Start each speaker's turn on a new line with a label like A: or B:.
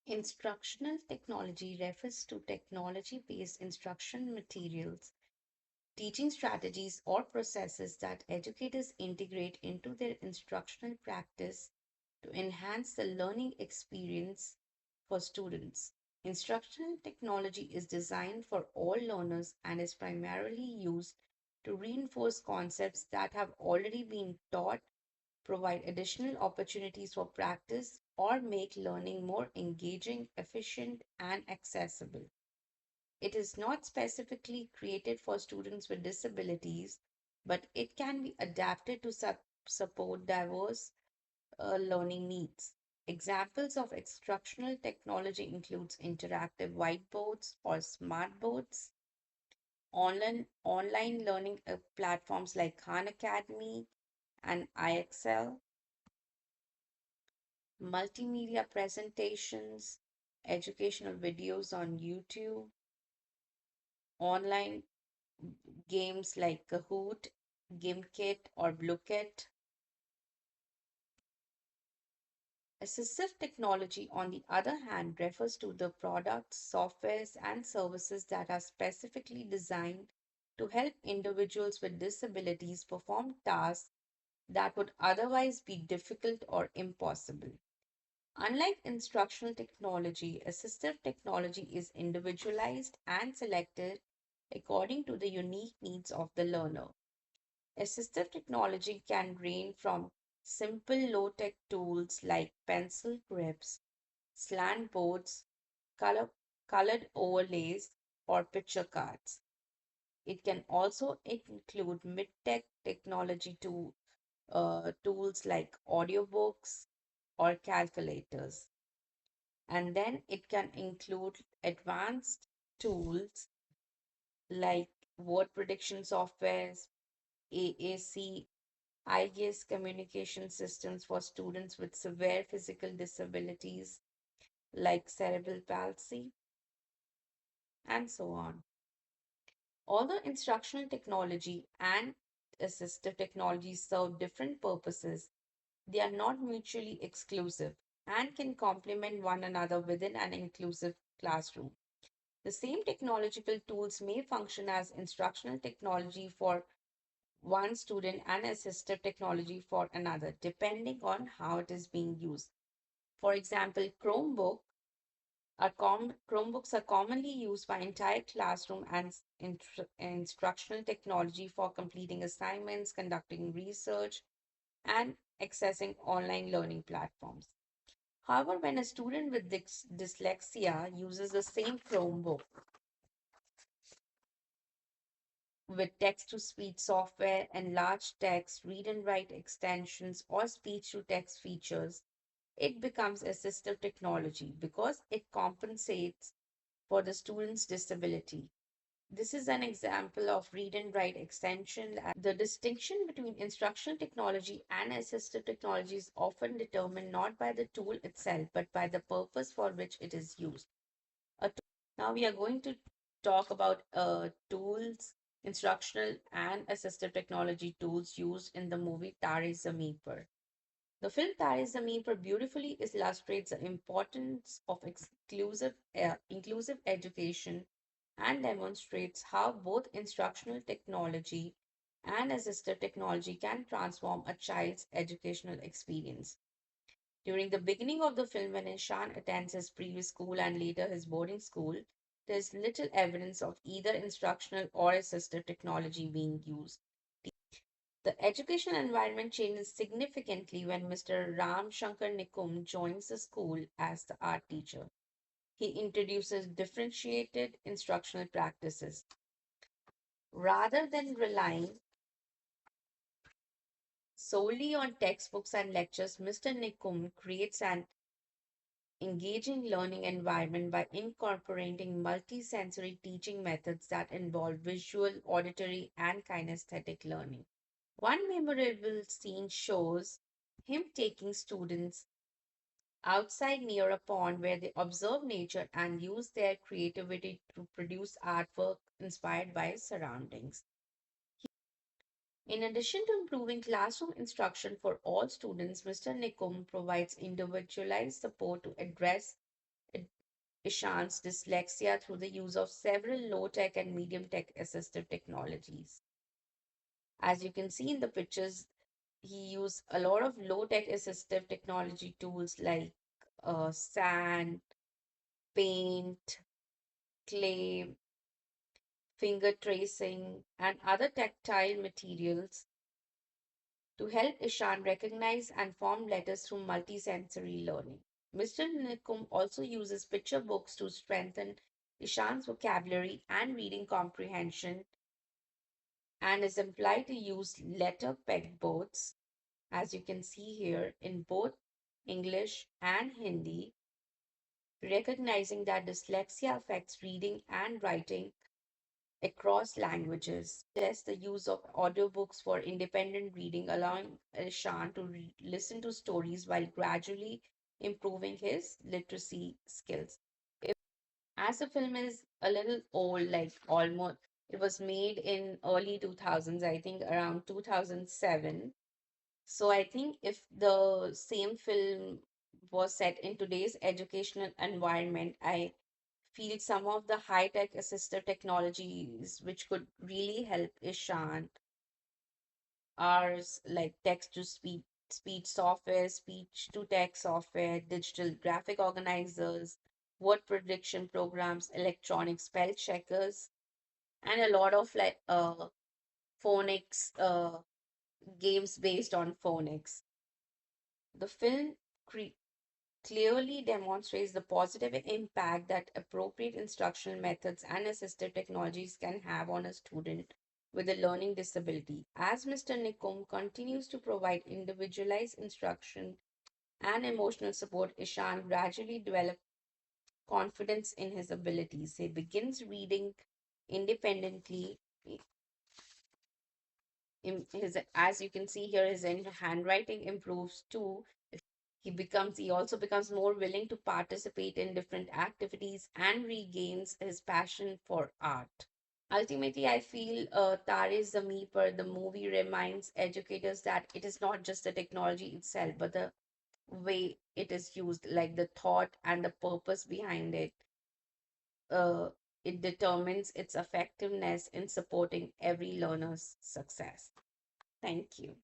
A: Instructional technology refers to technology based instruction materials, teaching strategies, or processes that educators integrate into their instructional practice to enhance the learning experience for students. Instructional technology is designed for all learners and is primarily used to reinforce concepts that have already been taught, provide additional opportunities for practice, or make learning more engaging, efficient, and accessible. It is not specifically created for students with disabilities, but it can be adapted to support diverse learning needs. Examples of instructional technology includes interactive whiteboards or smart boards, online learning platforms like Khan Academy and IXL, multimedia presentations, educational videos on YouTube, online games like Kahoot, GimKit, or BlueKit. Assistive technology, on the other hand, refers to the products, softwares, and services that are specifically designed to help individuals with disabilities perform tasks that would otherwise be difficult or impossible. Unlike instructional technology, assistive technology is individualized and selected according to the unique needs of the learner. Assistive technology can range from simple low tech tools like pencil grips, slant boards, color, colored overlays, or picture cards. It can also include mid tech technology tools like audiobooks or calculators. And then it can include advanced tools like word prediction softwares, AAC, IGS communication systems for students with severe physical disabilities like cerebral palsy, and so on. Although instructional technology and assistive technology serve different purposes, they are not mutually exclusive and can complement one another within an inclusive classroom. The same technological tools may function as instructional technology for one student and assistive technology for another, depending on how it is being used. For example, Chromebooks are commonly used by entire classroom and instructional technology for completing assignments, conducting research, and accessing online learning platforms. However, when a student with dyslexia uses the same Chromebook with text to speech software, enlarged text, read and write extensions, or speech to text features, it becomes assistive technology because it compensates for the student's disability. This is an example of read and write extension. The distinction between instructional technology and assistive technology is often determined not by the tool itself, but by the purpose for which it is used. Now we are going to talk about tools, instructional and assistive technology tools used in the movie Tare Zameen Par. The film Tare Zameen Par beautifully illustrates the importance of inclusive education and demonstrates how both instructional technology and assistive technology can transform a child's educational experience. During the beginning of the film, when Ishan attends his previous school and later his boarding school, there is little evidence of either instructional or assistive technology being used. The educational environment changes significantly when Mr. Ram Shankar Nikum joins the school as the art teacher. He introduces differentiated instructional practices. Rather than relying solely on textbooks and lectures, Mr. Nikum creates an engaging learning environment by incorporating multisensory teaching methods that involve visual, auditory, and kinesthetic learning. One memorable scene shows him taking students outside near a pond where they observe nature and use their creativity to produce artwork inspired by surroundings. In addition to improving classroom instruction for all students, Mr. Nikum provides individualized support to address Ishan's dyslexia through the use of several low-tech and medium-tech assistive technologies. As you can see in the pictures, he used a lot of low-tech assistive technology tools like sand, paint, clay, finger tracing, and other tactile materials to help Ishan recognize and form letters through multisensory learning. Mr. Nikum also uses picture books to strengthen Ishan's vocabulary and reading comprehension and is implied to use letter pegboards, as you can see here, in both English and Hindi, recognizing that dyslexia affects reading and writing across languages. There's the use of audiobooks for independent reading, allowing Ishan to listen to stories while gradually improving his literacy skills. As the film is a little old, like almost, it was made in early 2000s, I think around 2007. So I think if the same film was set in today's educational environment, I feel some of the high-tech assistive technologies which could really help Ishan are like text to speech software, speech to text software, digital graphic organizers, word prediction programs, electronic spell checkers, and a lot of like phonics games based on phonics. The film clearly demonstrates the positive impact that appropriate instructional methods and assistive technologies can have on a student with a learning disability. As Mr. Nikum continues to provide individualized instruction and emotional support, Ishan gradually develops confidence in his abilities. He begins reading independently. As you can see here, his handwriting improves too. He also becomes more willing to participate in different activities and regains his passion for art. Ultimately, I feel Tare Zameen Par, the movie, reminds educators that it is not just the technology itself, but the way it is used, like the thought and the purpose behind it. Uh, it determines its effectiveness in supporting every learner's success. Thank you.